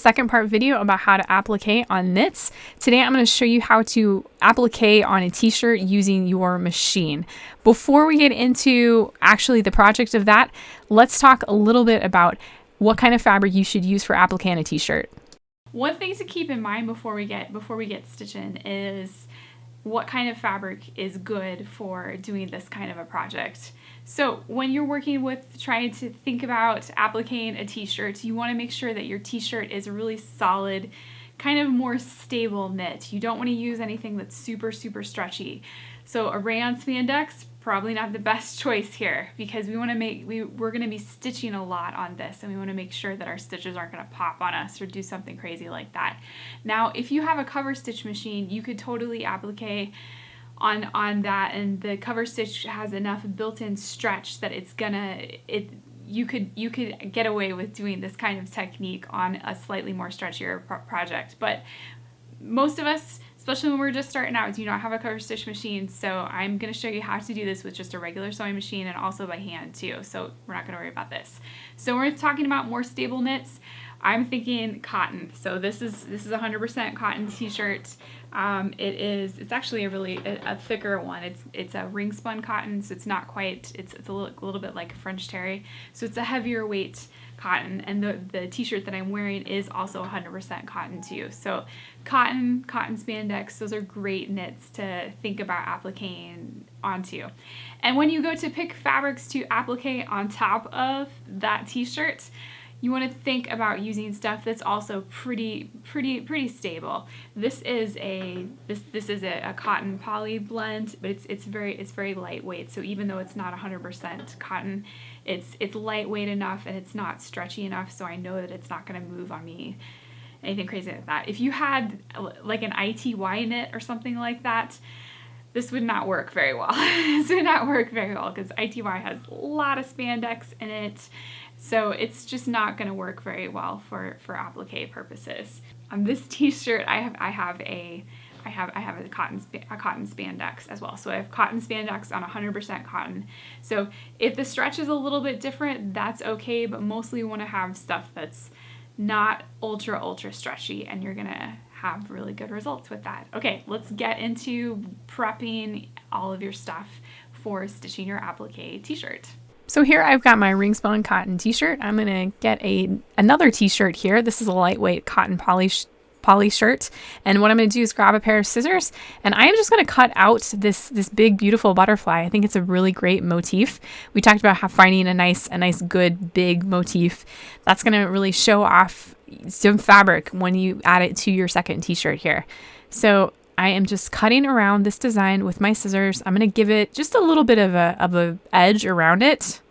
second part video about how to applique on knits. Today I'm going to show you how to applique on a t-shirt using your machine. Before we get into actually the project of that, let's talk a little bit about what kind of fabric you should use for applique on a t-shirt. One thing to keep in mind before we get stitching is what kind of fabric is good for doing this kind of a project. So when you're working with trying to think about appliquing a t-shirt, you want to make sure that your t-shirt is a really solid, kind of more stable knit. You don't want to use anything that's super stretchy. So a rayon spandex, probably not the best choice here, because we're going to be stitching a lot on this, and we want to make sure that our stitches aren't going to pop on us or do something crazy like that. Now, if you have a cover stitch machine, you could totally applique on that, and the cover stitch has enough built-in stretch that you could get away with doing this kind of technique on a slightly more stretchier project. But most of us, especially when we're just starting out, do not have a cover stitch machine, so I'm going to show you how to do this with just a regular sewing machine and also by hand too, so we're not going to worry about this. So we're talking about more stable knits. I'm thinking cotton. So this is 100% cotton t-shirt. It's actually a thicker one. It's a ring spun cotton, so it's not quite, it's a little bit like a French terry. So it's a heavier weight cotton, and the t-shirt that I'm wearing is also 100% cotton too. So cotton spandex, those are great knits to think about appliquing onto. And when you go to pick fabrics to applique on top of that t-shirt, you want to think about using stuff that's also pretty stable. This is a cotton poly blend, but it's very lightweight. So even though it's not 100% cotton, it's lightweight enough and it's not stretchy enough, so I know that it's not going to move on me, anything crazy like that. If you had like an ITY knit or something like that, this would not work very well. This would not work very well because ITY has a lot of spandex in it. So it's just not going to work very well for applique purposes. On this t-shirt, I have a cotton spandex as well. So I have cotton spandex on 100% cotton. So if the stretch is a little bit different, that's okay, but mostly you want to have stuff that's not ultra stretchy, and you're gonna have really good results with that. Okay, let's get into prepping all of your stuff for stitching your applique t-shirt. So here I've got my ring spun cotton t-shirt. I'm gonna get another t-shirt here. This is a lightweight cotton poly shirt, and what I'm gonna do is grab a pair of scissors, and I'm just gonna cut out this big beautiful butterfly. I think it's a really great motif. We talked about how finding a nice good big motif that's gonna really show off some fabric when you add it to your second t-shirt here. So I am just cutting around this design with my scissors. I'm going to give it just a little bit of a edge around it.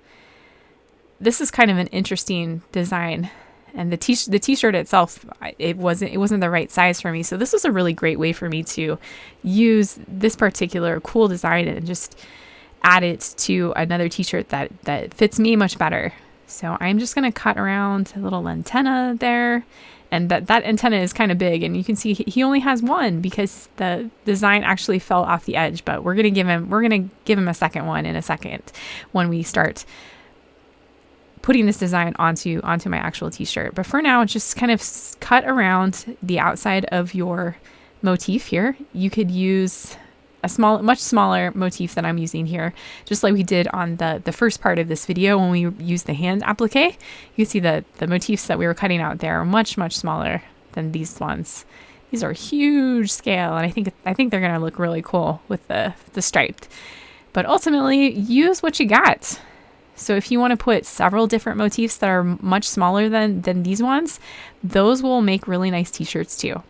This is kind of an interesting design, and the t-shirt itself, it wasn't the right size for me. So this was a really great way for me to use this particular cool design and just add it to another t-shirt that fits me much better. So I'm just going to cut around a little antenna there. And that antenna is kind of big, and you can see he only has one because the design actually fell off the edge, but we're gonna give him a second one in a second when we start putting this design onto my actual t-shirt. But for now, just kind of cut around the outside of your motif here. You could use a much smaller motif than I'm using here, just like we did on the first part of this video when we used the hand applique. You see the motifs that we were cutting out there are much smaller than these ones. These are huge scale, and I think they're gonna look really cool with the striped. But ultimately, use what you got. So if you want to put several different motifs that are much smaller than these ones, those will make really nice t-shirts too.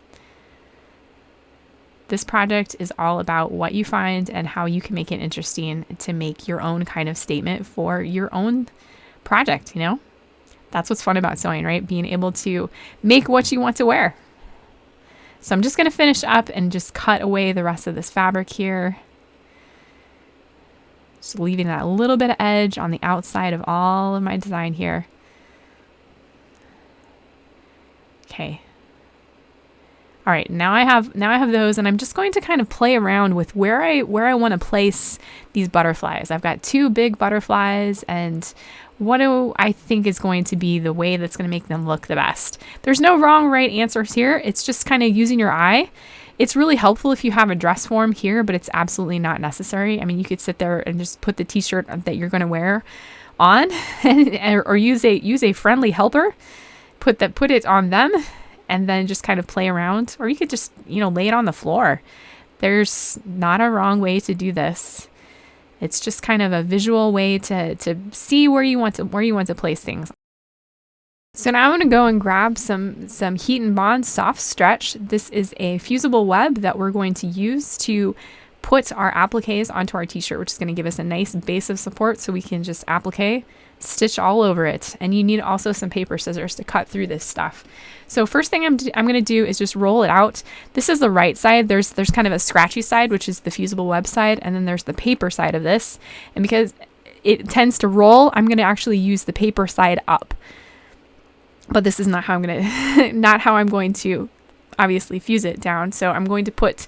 This project is all about what you find and how you can make it interesting to make your own kind of statement for your own project, you know? That's what's fun about sewing, right? Being able to make what you want to wear. So I'm just going to finish up and just cut away the rest of this fabric here. Just leaving that little bit of edge on the outside of all of my design here. Okay. All right, now I have those, and I'm just going to kind of play around with where I want to place these butterflies. I've got two big butterflies, and what do I think is going to be the way that's going to make them look the best? There's no wrong, right answers here. It's just kind of using your eye. It's really helpful if you have a dress form here, but it's absolutely not necessary. I mean, you could sit there and just put the t-shirt that you're going to wear on or use a friendly helper, put it on them, and then just kind of play around. Or you could just, lay it on the floor. There's not a wrong way to do this. It's just kind of a visual way to see where you want to place things. So now I'm going to go and grab some Heat and Bond soft stretch. This is a fusible web that we're going to use to put our appliques onto our t-shirt, which is going to give us a nice base of support so we can just applique, stitch all over it. And you need also some paper scissors to cut through this stuff. So first thing I'm going to do is just roll it out. This is the right side. There's kind of a scratchy side, which is the fusible web side, and then there's the paper side of this. And because it tends to roll, I'm going to actually use the paper side up. But this is not how I'm going to obviously fuse it down. So I'm going to put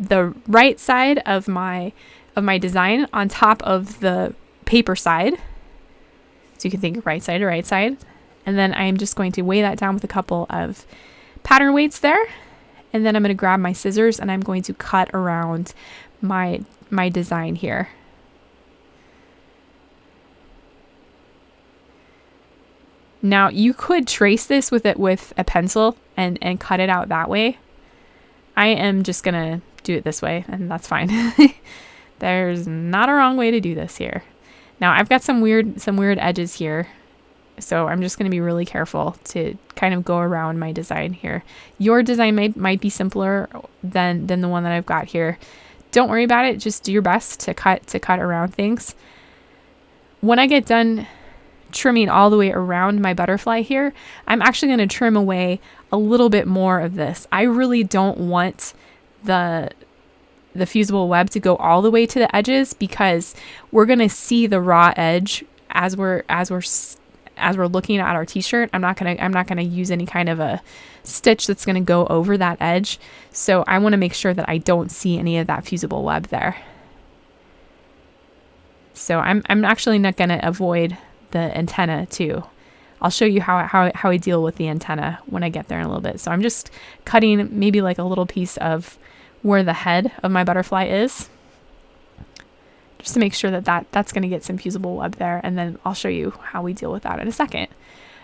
the right side of my design on top of the paper side. So you can think right side to right side. And then I'm just going to weigh that down with a couple of pattern weights there. And then I'm going to grab my scissors and I'm going to cut around my design here. Now you could trace this with a pencil and cut it out that way. I am just gonna do it this way, and that's fine. There's not a wrong way to do this here. Now I've got some weird edges here, so I'm just gonna be really careful to kind of go around my design here. Your design might be simpler than the one that I've got here. Don't worry about it. Just do your best to cut around things. When I get done trimming all the way around my butterfly here, I'm actually going to trim away a little bit more of this. I really don't want the fusible web to go all the way to the edges because we're going to see the raw edge as we're looking at our t-shirt. I'm not going to use any kind of a stitch that's going to go over that edge. So I want to make sure that I don't see any of that fusible web there. So I'm actually not going to avoid the antenna too. I'll show you how I deal with the antenna when I get there in a little bit. So I'm just cutting maybe like a little piece of where the head of my butterfly is, just to make sure that's going to get some fusible web there. And then I'll show you how we deal with that in a second.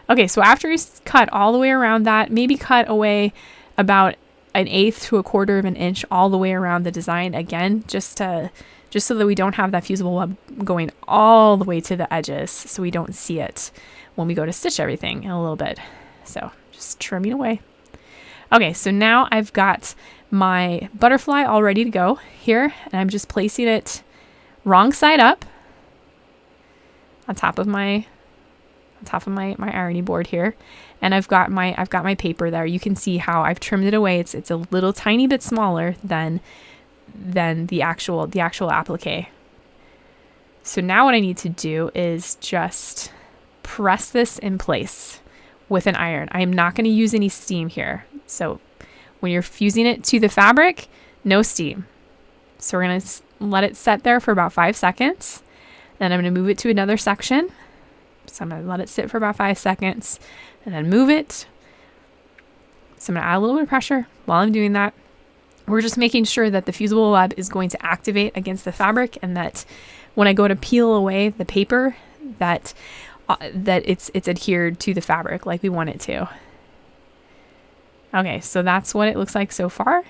Okay, so after you cut all the way around that, maybe cut away about 1/8 to 1/4 of an inch all the way around the design again, just so that we don't have that fusible web going all the way to the edges, so we don't see it when we go to stitch everything in a little bit. So just trimming away. Okay, so now I've got my butterfly all ready to go here, and I'm just placing it wrong side up on top of my ironing board here. And I've got my paper there. You can see how I've trimmed it away. It's a little tiny bit smaller than the actual applique. So now what I need to do is just press this in place with an iron. I am not going to use any steam here. So when you're fusing it to the fabric, no steam. So we're going to let it set there for about 5 seconds. Then I'm going to move it to another section. So I'm going to let it sit for about 5 seconds and then move it. So I'm going to add a little bit of pressure while I'm doing that. We're just making sure that the fusible web is going to activate against the fabric, and that when I go to peel away the paper, that it's adhered to the fabric like we want it to. Okay, so that's what it looks like so far.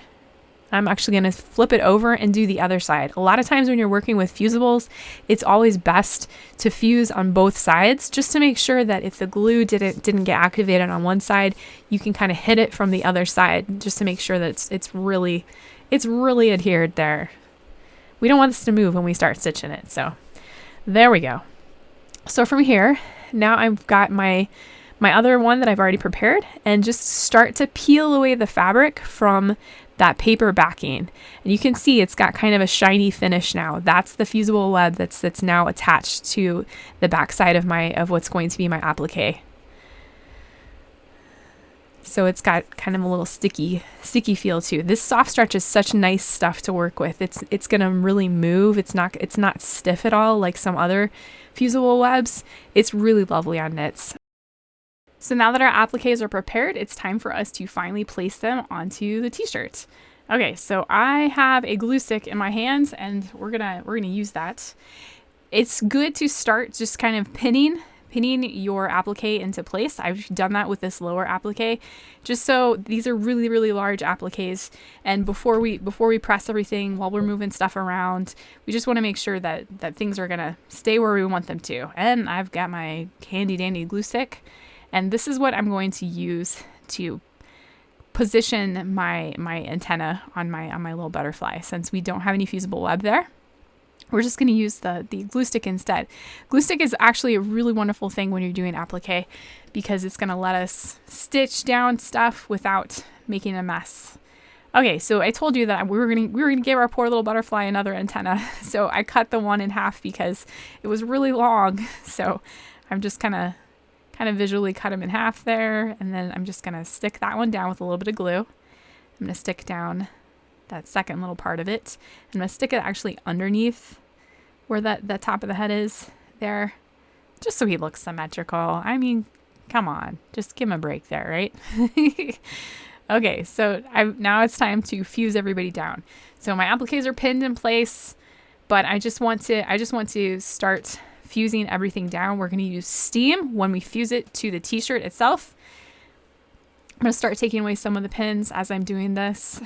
I'm actually going to flip it over and do the other side. A lot of times when you're working with fusibles, it's always best to fuse on both sides, just to make sure that if the glue didn't get activated on one side, you can kind of hit it from the other side, just to make sure that it's really adhered there. We don't want this to move when we start stitching it. So there we go. So from here, now I've got my other one that I've already prepared, and just start to peel away the fabric from that paper backing. And you can see it's got kind of a shiny finish now. That's the fusible web that's now attached to the back side of what's going to be my applique. So it's got kind of a little sticky feel too. This soft stretch is such nice stuff to work with. It's gonna really move. It's not stiff at all like some other fusible webs. It's really lovely on knits. So now that our appliques are prepared, it's time for us to finally place them onto the t-shirt. Okay, so I have a glue stick in my hands, and we're gonna use that. It's good to start just kind of pinning your applique into place. I've done that with this lower applique, just so these are really, really large appliques. And before we press everything, while we're moving stuff around, we just want to make sure that things are gonna stay where we want them to. And I've got my handy dandy glue stick, and this is what I'm going to use to position my antenna on my little butterfly. Since we don't have any fusible web there, we're just going to use the glue stick instead. Glue stick is actually a really wonderful thing when you're doing applique, because it's going to let us stitch down stuff without making a mess. Okay, so I told you that we were gonna give our poor little butterfly another antenna. So I cut the one in half because it was really long. So I'm just kind of visually cut them in half there, and then I'm just gonna stick that one down with a little bit of glue. I'm gonna stick down that second little part of it. I'm gonna stick it actually underneath where the top of the head is there, just so he looks symmetrical. I mean, come on, just give him a break there, right? Okay, so now it's time to fuse everybody down. So my appliques are pinned in place, but I just want to start fusing everything down. We're going to use steam when we fuse it to the t-shirt itself. I'm going to start taking away some of the pins as I'm doing this.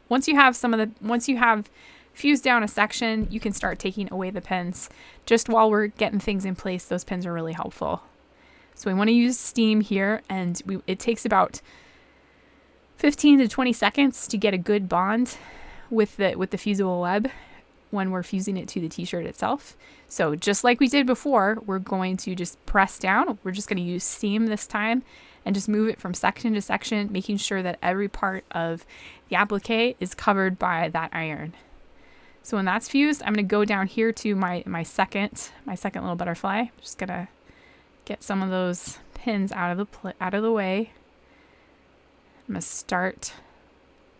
Once you have fused down a section, you can start taking away the pins. Just while we're getting things in place, those pins are really helpful. So we want to use steam here, and it takes about 15 to 20 seconds to get a good bond with the fusible web when we're fusing it to the t-shirt itself. So just like we did before, we're going to just press down. We're just going to use steam this time and just move it from section to section, making sure that every part of the applique is covered by that iron. So when that's fused, I'm going to go down here to my second little butterfly. Just going to get some of those pins out of the way. I'm going to start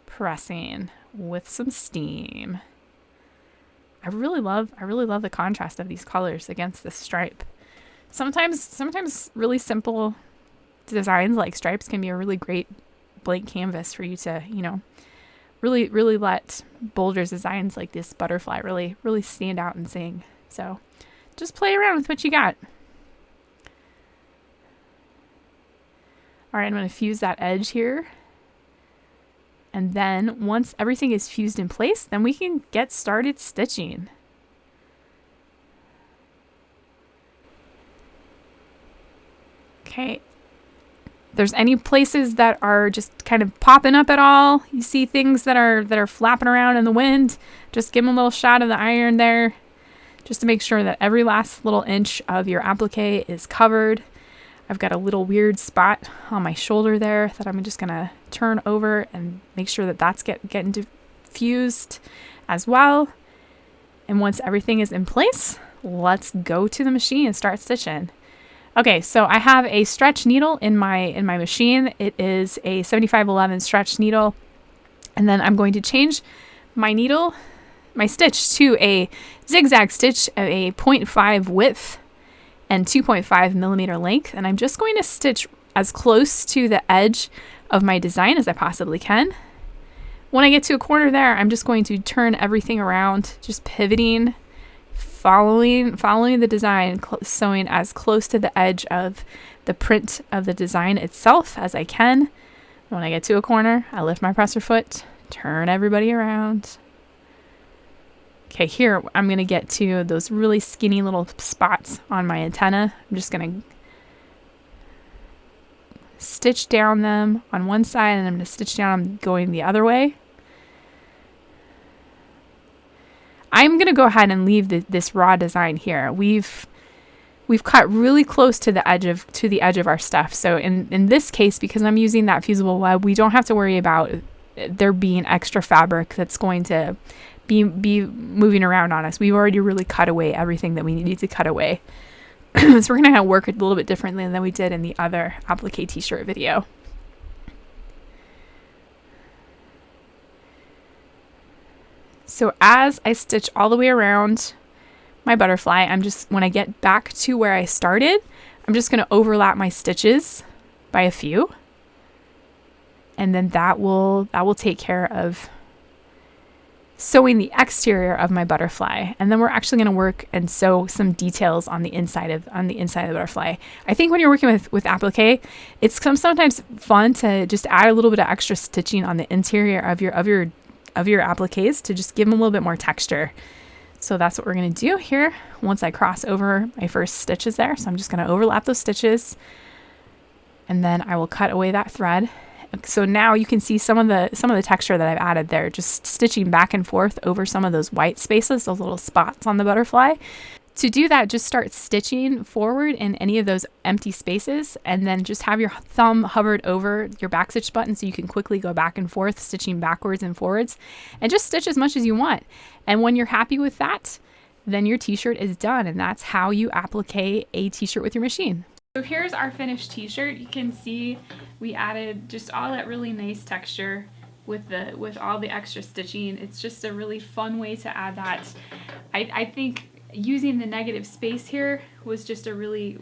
pressing with some steam. I really love the contrast of these colors against the stripe. Sometimes really simple designs like stripes can be a really great blank canvas for you to, really let Boulder's designs like this butterfly really stand out and sing. So just play around with what you got. All right, I'm going to fuse that edge here. And then once everything is fused in place, then we can get started stitching. Okay. If there's any places that are just kind of popping up at all, you see things that are flapping around in the wind, just give them a little shot of the iron there, just to make sure that every last little inch of your applique is covered. I've got a little weird spot on my shoulder there that I'm just gonna turn over and make sure that that's getting fused as well. And once everything is in place, let's go to the machine and start stitching. Okay, so I have a stretch needle in my machine. It is a 7511 stretch needle, and then I'm going to change my stitch to a zigzag stitch of a 0.5 width and 2.5 millimeter length, and I'm just going to stitch as close to the edge of my design as I possibly can. When I get to a corner there, I'm just going to turn everything around, just pivoting, following the design, sewing as close to the edge of the print of the design itself as I can. When I get to a corner, I lift my presser foot, turn everybody around. Okay, here I'm going to get to those really skinny little spots on my antenna. I'm just going to stitch down them on one side, and I'm going to stitch down going the other way. I'm going to go ahead and leave this raw design here. We've cut really close to the edge of our stuff. So in this case, because I'm using that fusible web, we don't have to worry about there being extra fabric that's going to be moving around on us. We've already really cut away everything that we needed to cut away. So we're going to work a little bit differently than we did in the other applique t-shirt video. So as I stitch all the way around my butterfly, when I get back to where I started, I'm just going to overlap my stitches by a few. And then that will take care of sewing the exterior of my butterfly. And then we're actually going to work and sew some details on the inside of the butterfly. I think when you're working with applique, it's sometimes fun to just add a little bit of extra stitching on the interior of your appliques to just give them a little bit more texture. So that's what we're going to do here once I cross over my first stitches there. So I'm just going to overlap those stitches, and then I will cut away that thread. So now you can see some of the texture that I've added there, just stitching back and forth over some of those white spaces, those little spots on the butterfly. To do that, just start stitching forward in any of those empty spaces, and then just have your thumb hovered over your back stitch button so you can quickly go back and forth, stitching backwards and forwards, and just stitch as much as you want. And when you're happy with that, then your t-shirt is done, and that's how you applique a t-shirt with your machine. So here's our finished t-shirt. You can see we added just all that really nice texture with all the extra stitching. It's just a really fun way to add that. I think using the negative space here was just a really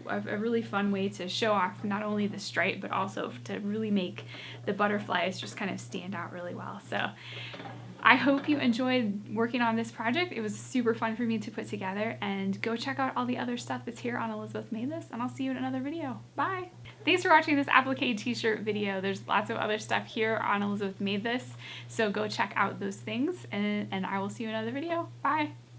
fun way to show off not only the stripe, but also to really make the butterflies just kind of stand out really well. So I hope you enjoyed working on this project. It was super fun for me to put together, and go check out all the other stuff that's here on Elizabeth Made This, and I'll see you in another video. Bye! Thanks for watching this applique t-shirt video. There's lots of other stuff here on Elizabeth Made This, so go check out those things, and I will see you in another video. Bye!